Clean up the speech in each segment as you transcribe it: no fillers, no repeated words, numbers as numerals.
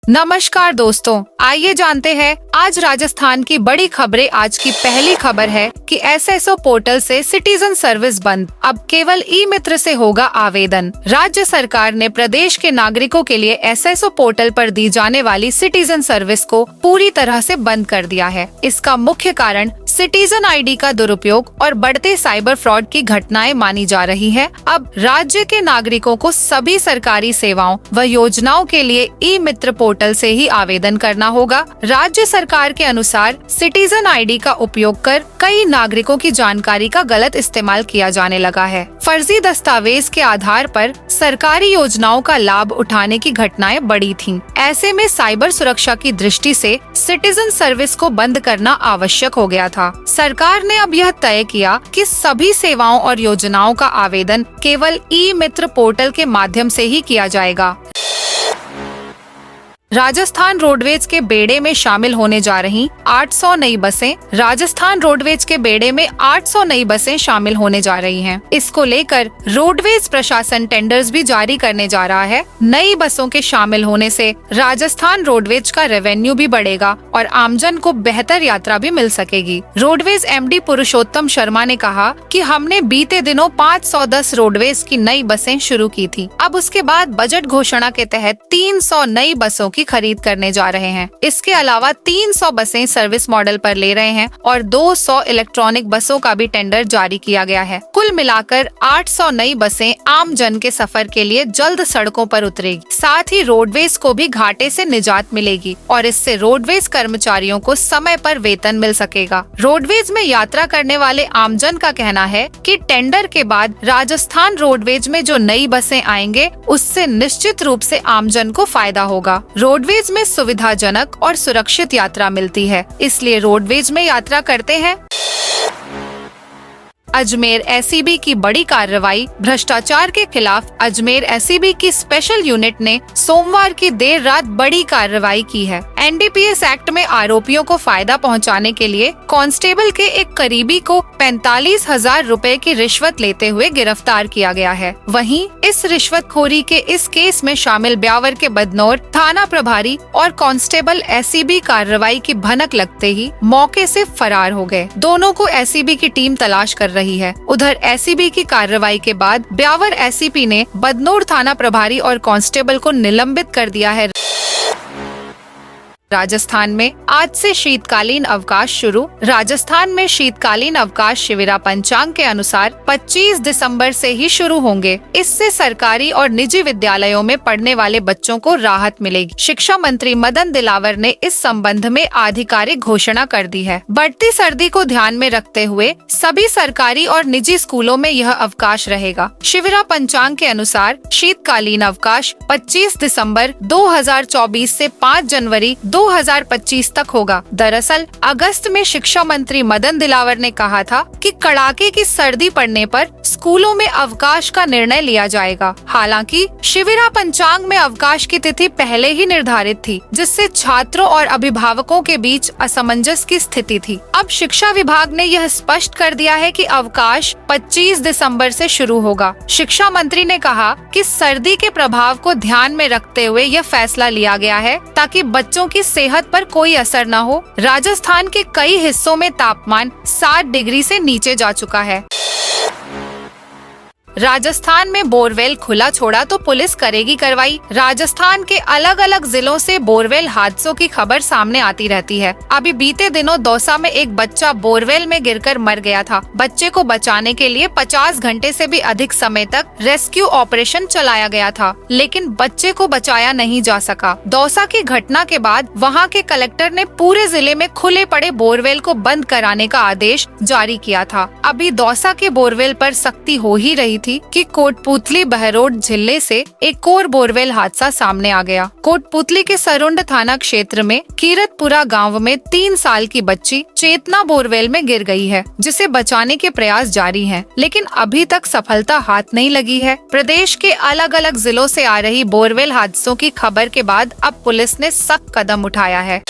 नमस्कार दोस्तों, आइए जानते हैं आज राजस्थान की बड़ी खबरें। आज की पहली खबर है कि एसएसओ पोर्टल से सिटीजन सर्विस बंद, अब केवल ई मित्र से होगा आवेदन। राज्य सरकार ने प्रदेश के नागरिकों के लिए एसएसओ पोर्टल पर दी जाने वाली सिटीजन सर्विस को पूरी तरह से बंद कर दिया है। इसका मुख्य कारण सिटीजन आईडी का दुरुपयोग और बढ़ते साइबर फ्रॉड की घटनाएं मानी जा रही है। अब राज्य के नागरिकों को सभी सरकारी सेवाओं व योजनाओं के लिए ई मित्र पोर्टल से ही आवेदन करना होगा। राज्य सरकार के अनुसार सिटीजन आईडी का उपयोग कर कई नागरिकों की जानकारी का गलत इस्तेमाल किया जाने लगा है। फर्जी दस्तावेज के आधार पर सरकारी योजनाओं का लाभ उठाने की घटनाएं बढ़ी थीं। ऐसे में साइबर सुरक्षा की दृष्टि से सिटीजन सर्विस को बंद करना आवश्यक हो गया था। सरकार ने अब यह तय किया कि सभी सेवाओं और योजनाओं का आवेदन केवल ई मित्र पोर्टल के माध्यम से ही किया जाएगा। राजस्थान रोडवेज के बेड़े में शामिल होने जा रही 800 नई बसें। राजस्थान रोडवेज के बेड़े में 800 नई बसें शामिल होने जा रही हैं। इसको लेकर रोडवेज प्रशासन टेंडर्स भी जारी करने जा रहा है। नई बसों के शामिल होने से राजस्थान रोडवेज का रेवेन्यू भी बढ़ेगा और आमजन को बेहतर यात्रा भी मिल सकेगी। रोडवेज एमडी पुरुषोत्तम शर्मा ने कहा कि हमने बीते दिनों 510 रोडवेज की नई बसें शुरू की थी। अब उसके बाद बजट घोषणा के तहत 300 नई बसों की खरीद करने जा रहे हैं। इसके अलावा 300 बसें सर्विस मॉडल पर ले रहे हैं और 200 इलेक्ट्रॉनिक बसों का भी टेंडर जारी किया गया है। कुल मिलाकर 800 नई बसें आम जन के सफर के लिए जल्द सड़कों पर उतरेगी। साथ ही रोडवेज को भी घाटे से निजात मिलेगी और इससे रोडवेज कर्मचारियों को समय पर वेतन मिल सकेगा। रोडवेज में यात्रा करने वाले आमजन का कहना है कि टेंडर के बाद राजस्थान रोडवेज में जो नई बसें आएंगे उससे निश्चित रूप से आमजन को फायदा होगा। रोडवेज में सुविधाजनक और सुरक्षित यात्रा मिलती है, इसलिए रोडवेज में यात्रा करते हैं। अजमेर एसीबी की बड़ी कार्रवाई। भ्रष्टाचार के खिलाफ अजमेर एसीबी की स्पेशल यूनिट ने सोमवार की देर रात बड़ी कार्रवाई की है। एनडीपीएस एक्ट में आरोपियों को फायदा पहुंचाने के लिए कांस्टेबल के एक करीबी को 45,000 रुपए की रिश्वत लेते हुए गिरफ्तार किया गया है। वहीं इस रिश्वतखोरी के इस केस में शामिल ब्यावर के बदनौर थाना प्रभारी और कांस्टेबल एसीबी कार्रवाई की भनक लगते ही मौके से फरार हो गए। दोनों को एसीबी की टीम तलाश कर रही है। उधर एसीबी की कार्रवाई के बाद ब्यावर एसीपी ने बदनौर थाना प्रभारी और कांस्टेबल को निलंबित कर दिया है। राजस्थान में आज से शीतकालीन अवकाश शुरू। राजस्थान में शीतकालीन अवकाश शिविरा पंचांग के अनुसार 25 दिसंबर से ही शुरू होंगे। इससे सरकारी और निजी विद्यालयों में पढ़ने वाले बच्चों को राहत मिलेगी। शिक्षा मंत्री मदन दिलावर ने इस संबंध में आधिकारिक घोषणा कर दी है। बढ़ती सर्दी को ध्यान में रखते हुए सभी सरकारी और निजी स्कूलों में यह अवकाश रहेगा। शिविरा पंचांग के अनुसार शीतकालीन अवकाश 25 दिसंबर 2024 से 5 जनवरी 2025 तक होगा। दरअसल अगस्त में शिक्षा मंत्री मदन दिलावर ने कहा था कि कड़ाके की सर्दी पड़ने पर स्कूलों में अवकाश का निर्णय लिया जाएगा। हालांकि शिविरा पंचांग में अवकाश की तिथि पहले ही निर्धारित थी, जिससे छात्रों और अभिभावकों के बीच असमंजस की स्थिति थी। अब शिक्षा विभाग ने यह स्पष्ट कर दिया है कि अवकाश 25 दिसंबर से शुरू होगा। शिक्षा मंत्री ने कहा कि सर्दी के प्रभाव को ध्यान में रखते हुए यह फैसला लिया गया है ताकि बच्चों की सेहत पर कोई असर न हो। राजस्थान के कई हिस्सों में तापमान 60 डिग्री से नीचे जा चुका है। राजस्थान में बोरवेल खुला छोड़ा तो पुलिस करेगी कार्रवाई। राजस्थान के अलग अलग जिलों से बोरवेल हादसों की खबर सामने आती रहती है। अभी बीते दिनों दौसा में एक बच्चा बोरवेल में गिरकर मर गया था। बच्चे को बचाने के लिए 50 घंटे से भी अधिक समय तक रेस्क्यू ऑपरेशन चलाया गया था, लेकिन बच्चे को बचाया नहीं जा सका। दौसा की घटना के बाद वहां के कलेक्टर ने पूरे जिले में खुले पड़े बोरवेल को बंद कराने का आदेश जारी किया था। अभी दौसा के बोरवेल पर सख्ती हो ही रही थी कि कोटपुतली बहरोड जिले से एक और बोरवेल हादसा सामने आ गया। कोटपुतली के सरुंड थाना क्षेत्र में कीरतपुरा गांव में 3 साल की बच्ची चेतना बोरवेल में गिर गई है, जिसे बचाने के प्रयास जारी हैं, लेकिन अभी तक सफलता हाथ नहीं लगी है। प्रदेश के अलग अलग जिलों से आ रही बोरवेल हादसों की खबर के बाद अब पुलिस ने सख्त कदम उठाया है।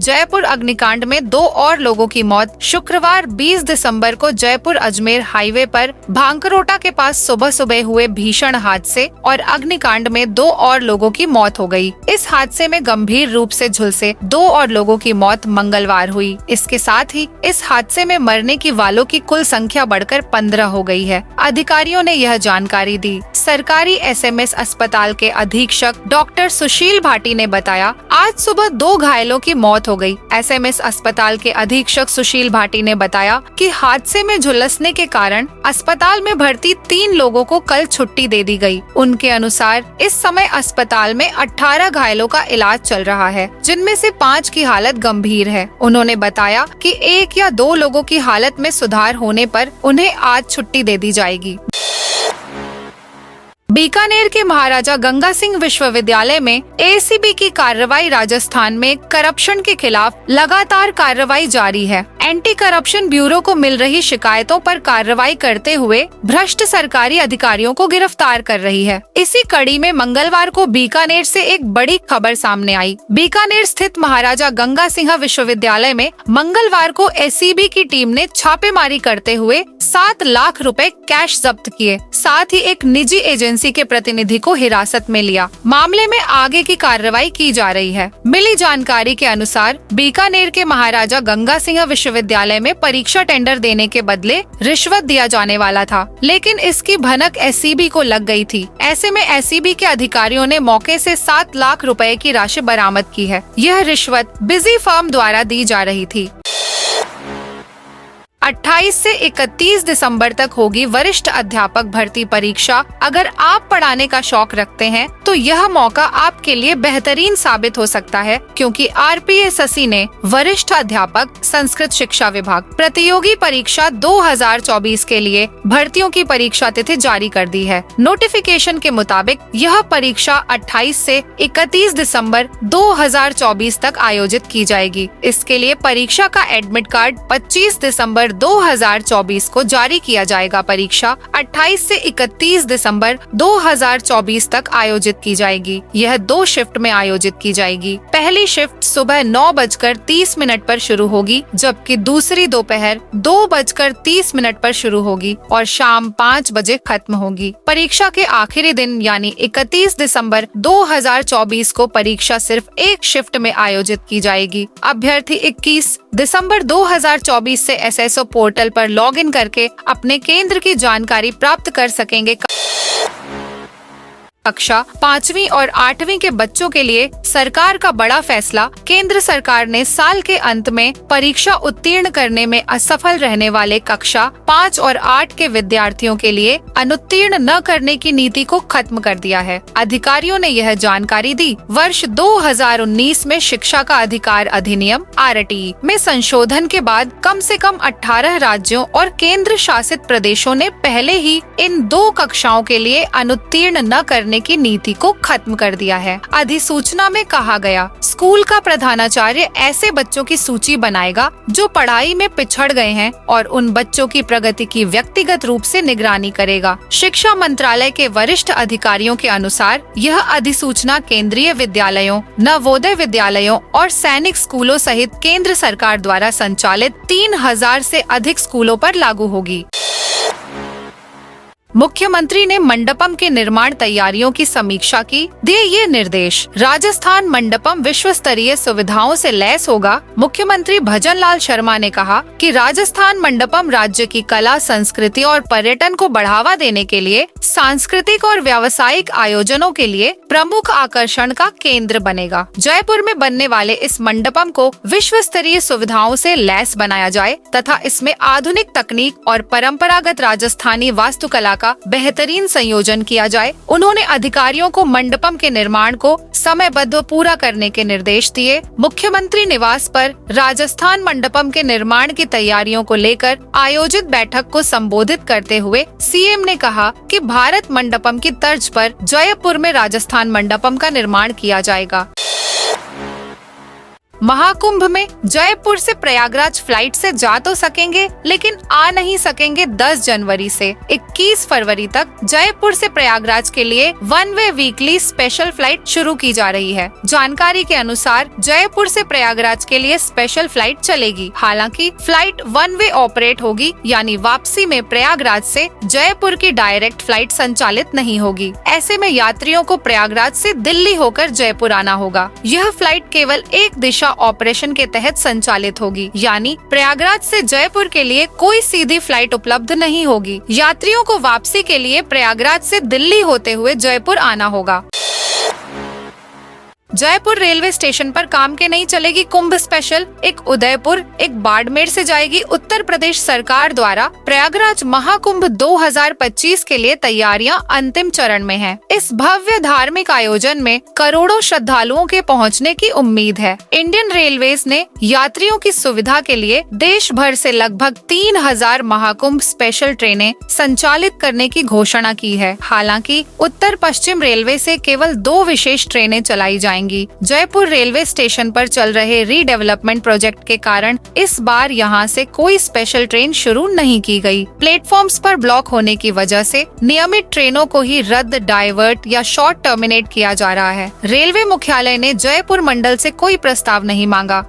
जयपुर अग्निकांड में 2 और लोगों की मौत। शुक्रवार 20 दिसंबर को जयपुर अजमेर हाईवे पर भांकरोटा के पास सुबह सुबह हुए भीषण हादसे और अग्निकांड में 2 और लोगों की मौत हो गई। इस हादसे में गंभीर रूप से झुलसे 2 और लोगों की मौत मंगलवार हुई। इसके साथ ही इस हादसे में मरने की वालों की कुल संख्या बढ़कर 15 हो गई है। अधिकारियों ने यह जानकारी दी। सरकारी एसएमएस अस्पताल के अधीक्षक डॉक्टर सुशील भाटी ने बताया, आज सुबह 2 घायलों की मौत हो गई। एसएमएस अस्पताल के अधीक्षक सुशील भाटी ने बताया कि हादसे में झुलसने के कारण अस्पताल में भर्ती 3 लोगों को कल छुट्टी दे दी गई। उनके अनुसार इस समय अस्पताल में 18 घायलों का इलाज चल रहा है, जिनमें से 5 की हालत गंभीर है। उन्होंने बताया कि 1 या 2 लोगों की हालत में सुधार होने पर उन्हें आज छुट्टी दे दी जाएगी। बीकानेर के महाराजा गंगा सिंह विश्वविद्यालय में एसीबी की कार्रवाई। राजस्थान में करप्शन के खिलाफ लगातार कार्रवाई जारी है। एंटी करप्शन ब्यूरो को मिल रही शिकायतों पर कार्रवाई करते हुए भ्रष्ट सरकारी अधिकारियों को गिरफ्तार कर रही है। इसी कड़ी में मंगलवार को बीकानेर से एक बड़ी खबर सामने आई। बीकानेर स्थित महाराजा गंगा सिंह विश्वविद्यालय में मंगलवार को एसीबी की टीम ने छापेमारी करते हुए 7 लाख रुपए कैश जब्त किए। साथ ही एक निजी एजेंसी के प्रतिनिधि को हिरासत में लिया। मामले में आगे की कार्रवाई की जा रही है। मिली जानकारी के अनुसार बीकानेर के महाराजा गंगा सिंह विश्वविद्यालय में परीक्षा टेंडर देने के बदले रिश्वत दिया जाने वाला था, लेकिन इसकी भनक एसीबी को लग गई थी। ऐसे में एसीबी के अधिकारियों ने मौके से 7 लाख रुपए की राशि बरामद की है। यह रिश्वत बिजी फर्म द्वारा दी जा रही थी। 28 से 31 दिसंबर तक होगी वरिष्ठ अध्यापक भर्ती परीक्षा। अगर आप पढ़ाने का शौक रखते हैं तो यह मौका आपके लिए बेहतरीन साबित हो सकता है, क्योंकि आरपीएसएससी ने वरिष्ठ अध्यापक संस्कृत शिक्षा विभाग प्रतियोगी परीक्षा 2024 के लिए भर्तियों की परीक्षा तिथि जारी कर दी है। नोटिफिकेशन के मुताबिक यह परीक्षा 28 से 31 दिसंबर 2024 तक आयोजित की जाएगी। इसके लिए परीक्षा का एडमिट कार्ड 25 दिसंबर 2024 को जारी किया जाएगा। परीक्षा 28 से 31 दिसंबर 2024 तक आयोजित की जाएगी। यह 2 शिफ्ट में आयोजित की जाएगी। पहली शिफ्ट सुबह 9:30 पर शुरू होगी, जबकि दूसरी दोपहर 2:30 पर शुरू होगी और शाम 5 बजे खत्म होगी। परीक्षा के आखिरी दिन यानी 31 दिसंबर 2024 को परीक्षा सिर्फ एक शिफ्ट में आयोजित की जाएगी। अभ्यर्थी 21 दिसंबर 2024 से एसएसओ पोर्टल पर लॉगिन करके अपने केंद्र की जानकारी प्राप्त कर सकेंगे। कक्षा 5वीं और 8वीं के बच्चों के लिए सरकार का बड़ा फैसला। केंद्र सरकार ने साल के अंत में परीक्षा उत्तीर्ण करने में असफल रहने वाले कक्षा 5 और 8 के विद्यार्थियों के लिए अनुत्तीर्ण न करने की नीति को खत्म कर दिया है। अधिकारियों ने यह जानकारी दी। वर्ष 2019 में शिक्षा का अधिकार अधिनियम आरटीई में संशोधन के बाद कम से कम 18 राज्यों और केंद्र शासित प्रदेशों ने पहले ही इन 2 कक्षाओं के लिए अनुत्तीर्ण न करने की नीति को खत्म कर दिया है। अधिसूचना में कहा गया, स्कूल का प्रधानाचार्य ऐसे बच्चों की सूची बनाएगा जो पढ़ाई में पिछड़ गए हैं और उन बच्चों की प्रगति की व्यक्तिगत रूप से निगरानी करेगा। शिक्षा मंत्रालय के वरिष्ठ अधिकारियों के अनुसार यह अधिसूचना केंद्रीय विद्यालयों, नवोदय विद्यालयों और सैनिक स्कूलों सहित केंद्र सरकार द्वारा संचालित 3000 से अधिक स्कूलों पर लागू होगी। मुख्यमंत्री ने मंडपम के निर्माण तैयारियों की समीक्षा की, दिए ये निर्देश। राजस्थान मंडपम विश्व स्तरीय सुविधाओं से लैस होगा। मुख्यमंत्री भजनलाल शर्मा ने कहा कि राजस्थान मंडपम राज्य की कला, संस्कृति और पर्यटन को बढ़ावा देने के लिए सांस्कृतिक और व्यावसायिक आयोजनों के लिए प्रमुख आकर्षण का केंद्र बनेगा। जयपुर में बनने वाले इस मंडपम को विश्व स्तरीय सुविधाओं से लैस बनाया जाए तथा इसमें आधुनिक तकनीक और परंपरागत राजस्थानी वास्तुकला का बेहतरीन संयोजन किया जाए। उन्होंने अधिकारियों को मंडपम के निर्माण को समयबद्ध पूरा करने के निर्देश दिए। मुख्यमंत्री निवास पर राजस्थान मंडपम के निर्माण की तैयारियों को लेकर आयोजित बैठक को संबोधित करते हुए सीएम ने कहा कि भारत मंडपम की तर्ज पर जयपुर में राजस्थान मंडपम का निर्माण किया जाएगा। महाकुंभ में जयपुर से प्रयागराज फ्लाइट से जा तो सकेंगे, लेकिन आ नहीं सकेंगे 10 जनवरी से 21 फरवरी तक जयपुर से प्रयागराज के लिए one way weekly special flight शुरू की जा रही है। जानकारी के अनुसार जयपुर से प्रयागराज के लिए स्पेशल फ्लाइट चलेगी। हालांकि फ्लाइट वन वे ऑपरेट होगी, यानी वापसी में प्रयागराज से जयपुर की डायरेक्ट फ्लाइट संचालित नहीं होगी। ऐसे में यात्रियों को प्रयागराज से दिल्ली होकर जयपुर आना होगा। यह फ्लाइट केवल एक दिशा ऑपरेशन के तहत संचालित होगी, यानी प्रयागराज से जयपुर के लिए कोई सीधी फ्लाइट उपलब्ध नहीं होगी। यात्रियों को वापसी के लिए प्रयागराज से दिल्ली होते हुए जयपुर आना होगा। जयपुर रेलवे स्टेशन पर काम के नहीं चलेगी कुंभ स्पेशल। एक उदयपुर, एक बाड़मेर से जाएगी। उत्तर प्रदेश सरकार द्वारा प्रयागराज महाकुंभ 2025 के लिए तैयारियां अंतिम चरण में हैं। इस भव्य धार्मिक आयोजन में करोड़ों श्रद्धालुओं के पहुंचने की उम्मीद है। इंडियन रेलवेज ने यात्रियों की सुविधा के लिए देश भर से लगभग 3000 महाकुंभ स्पेशल ट्रेनें संचालित करने की घोषणा की है। हालांकि उत्तर पश्चिम रेलवे से केवल 2 विशेष ट्रेनें चलाई जाएंगी। जयपुर रेलवे स्टेशन पर चल रहे रीडेवलपमेंट प्रोजेक्ट के कारण इस बार यहां से कोई स्पेशल ट्रेन शुरू नहीं की गई। प्लेटफॉर्म्स पर ब्लॉक होने की वजह से नियमित ट्रेनों को ही रद्द, डाइवर्ट या शॉर्ट टर्मिनेट किया जा रहा है। रेलवे मुख्यालय ने जयपुर मंडल से कोई प्रस्ताव नहीं मांगा।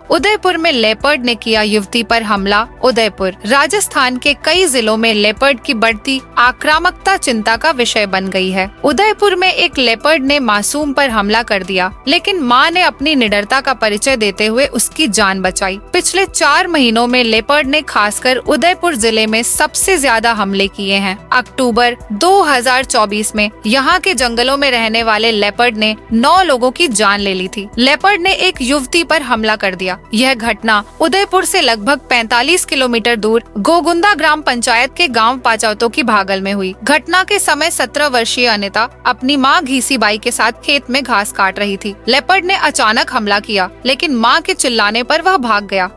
उदयपुर में लेपर्ड ने किया युवती पर हमला। उदयपुर, राजस्थान के कई जिलों में लेपर्ड की बढ़ती आक्रामकता चिंता का विषय बन गई है। उदयपुर में एक लेपर्ड ने मासूम पर हमला कर दिया, लेकिन मां ने अपनी निडरता का परिचय देते हुए उसकी जान बचाई। पिछले 4 महीनों में लेपर्ड ने खासकर उदयपुर जिले में सबसे ज्यादा हमले किए हैं। अक्टूबर 2024 में यहाँ के जंगलों में रहने वाले लेपर्ड ने 9 लोगों की जान ले ली थी। लेपर्ड ने एक युवती पर हमला कर दिया। यह घटना उदयपुर से लगभग 45 किलोमीटर दूर गोगुंदा ग्राम पंचायत के गांव पाचौतो की भागल में हुई। घटना के समय 17 वर्षीय अनिता अपनी मां घीसी बाई के साथ खेत में घास काट रही थी। लेपर्ड ने अचानक हमला किया, लेकिन मां के चिल्लाने पर वह भाग गया।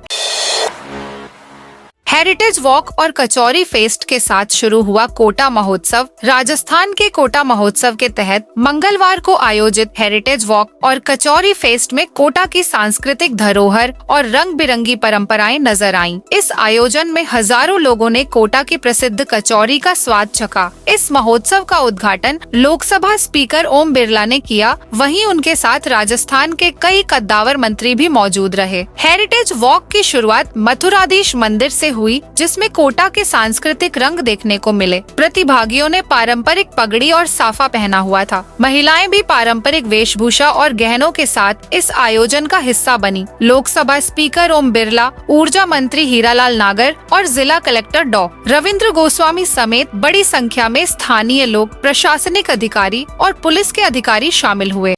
हेरिटेज वॉक और कचौरी फेस्ट के साथ शुरू हुआ कोटा महोत्सव। राजस्थान के कोटा महोत्सव के तहत मंगलवार को आयोजित हेरिटेज वॉक और कचौरी फेस्ट में कोटा की सांस्कृतिक धरोहर और रंग बिरंगी परंपराएं नजर आईं। इस आयोजन में हजारों लोगों ने कोटा की प्रसिद्ध कचौरी का स्वाद चखा। इस महोत्सव का उद्घाटन लोकसभा स्पीकर ओम बिरला ने किया। वहीं उनके साथ राजस्थान के कई कद्दावर मंत्री भी मौजूद रहे। हेरिटेज वॉक की शुरुआत मथुराधीश मंदिर से हुई, जिसमें कोटा के सांस्कृतिक रंग देखने को मिले। प्रतिभागियों ने पारंपरिक पगड़ी और साफा पहना हुआ था। महिलाएं भी पारंपरिक वेशभूषा और गहनों के साथ इस आयोजन का हिस्सा बनी। लोकसभा स्पीकर ओम बिरला, ऊर्जा मंत्री हीरालाल नागर और जिला कलेक्टर डॉ. रविंद्र गोस्वामी समेत बड़ी संख्या में स्थानीय लोग, प्रशासनिक अधिकारी और पुलिस के अधिकारी शामिल हुए।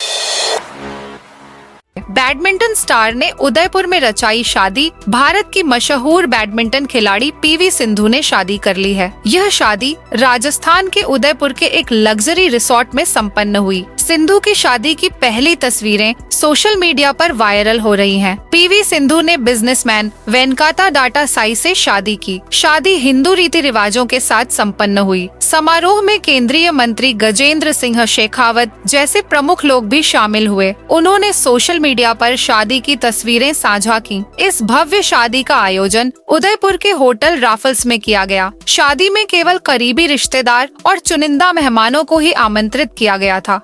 बैडमिंटन स्टार ने उदयपुर में रचाई शादी। भारत की मशहूर बैडमिंटन खिलाड़ी पीवी सिंधु ने शादी कर ली है। यह शादी राजस्थान के उदयपुर के एक लग्जरी रिसोर्ट में संपन्न हुई। सिंधु की शादी की पहली तस्वीरें सोशल मीडिया पर वायरल हो रही हैं। पीवी सिंधु ने बिजनेसमैन वेंकाटा डाटा साई से शादी की। शादी हिंदू रीति रिवाजों के साथ संपन्न हुई। समारोह में केंद्रीय मंत्री गजेंद्र सिंह शेखावत जैसे प्रमुख लोग भी शामिल हुए। उन्होंने सोशल मीडिया पर शादी की तस्वीरें साझा की। इस भव्य शादी का आयोजन उदयपुर के होटल राफल्स में किया गया। शादी में केवल करीबी रिश्तेदार और चुनिंदा मेहमानों को ही आमंत्रित किया गया था।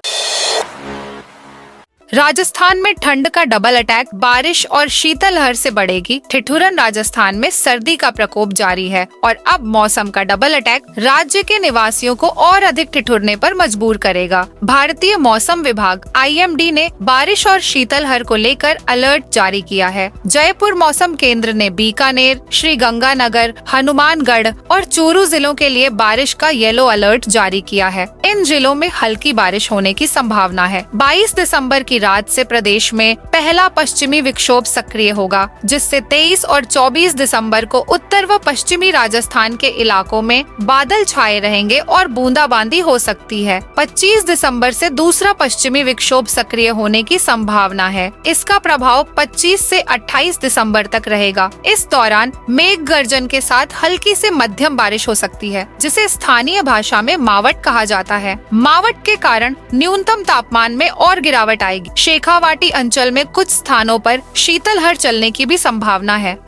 राजस्थान में ठंड का डबल अटैक, बारिश और शीतलहर से बढ़ेगी ठिठुरन। राजस्थान में सर्दी का प्रकोप जारी है और अब मौसम का डबल अटैक राज्य के निवासियों को और अधिक ठिठुरने पर मजबूर करेगा। भारतीय मौसम विभाग IMD ने बारिश और शीतलहर को लेकर अलर्ट जारी किया है। जयपुर मौसम केंद्र ने बीकानेर, श्री गंगानगर, हनुमानगढ़ और चूरू जिलों के लिए बारिश का येलो अलर्ट जारी किया है। इन जिलों में हल्की बारिश होने की संभावना है। 22 दिसंबर की रात से प्रदेश में पहला पश्चिमी विक्षोभ सक्रिय होगा, जिससे 23 और 24 दिसंबर को उत्तर व पश्चिमी राजस्थान के इलाकों में बादल छाए रहेंगे और बूंदाबांदी हो सकती है। 25 दिसंबर से दूसरा पश्चिमी विक्षोभ सक्रिय होने की संभावना है। इसका प्रभाव 25 से 28 दिसंबर तक रहेगा। इस दौरान मेघ गर्जन के साथ हल्की से मध्यम बारिश हो सकती है, जिसे स्थानीय भाषा में मावट कहा जाता है। मावट के कारण न्यूनतम तापमान में और गिरावट आएगी। शेखावाटी अंचल में कुछ स्थानों पर शीतलहर चलने की भी संभावना है।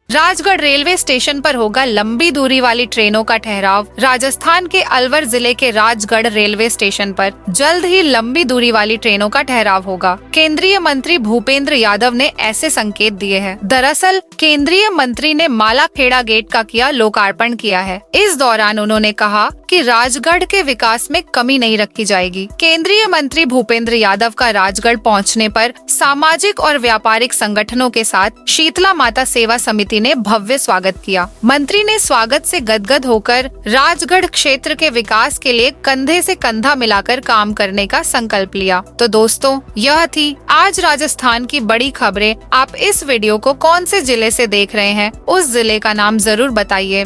राजगढ़ रेलवे स्टेशन पर होगा लंबी दूरी वाली ट्रेनों का ठहराव। राजस्थान के अलवर जिले के राजगढ़ रेलवे स्टेशन पर जल्द ही लंबी दूरी वाली ट्रेनों का ठहराव होगा। केंद्रीय मंत्री भूपेंद्र यादव ने ऐसे संकेत दिए हैं। दरअसल केंद्रीय मंत्री ने मालाखेड़ा गेट का किया लोकार्पण किया है। इस दौरान उन्होंने कहा कि राजगढ़ के विकास में कमी नहीं रखी जाएगी। केंद्रीय मंत्री भूपेंद्र यादव का राजगढ़ पहुंचने पर सामाजिक और व्यापारिक संगठनों के साथ शीतला माता सेवा समिति ने भव्य स्वागत किया। मंत्री ने स्वागत से गदगद होकर राजगढ़ क्षेत्र के विकास के लिए कंधे से कंधा मिलाकर काम करने का संकल्प लिया। तो दोस्तों, यह थी आज राजस्थान की बड़ी खबरें। आप इस वीडियो को कौन से जिले से देख रहे हैं, उस जिले का नाम जरूर बताइए।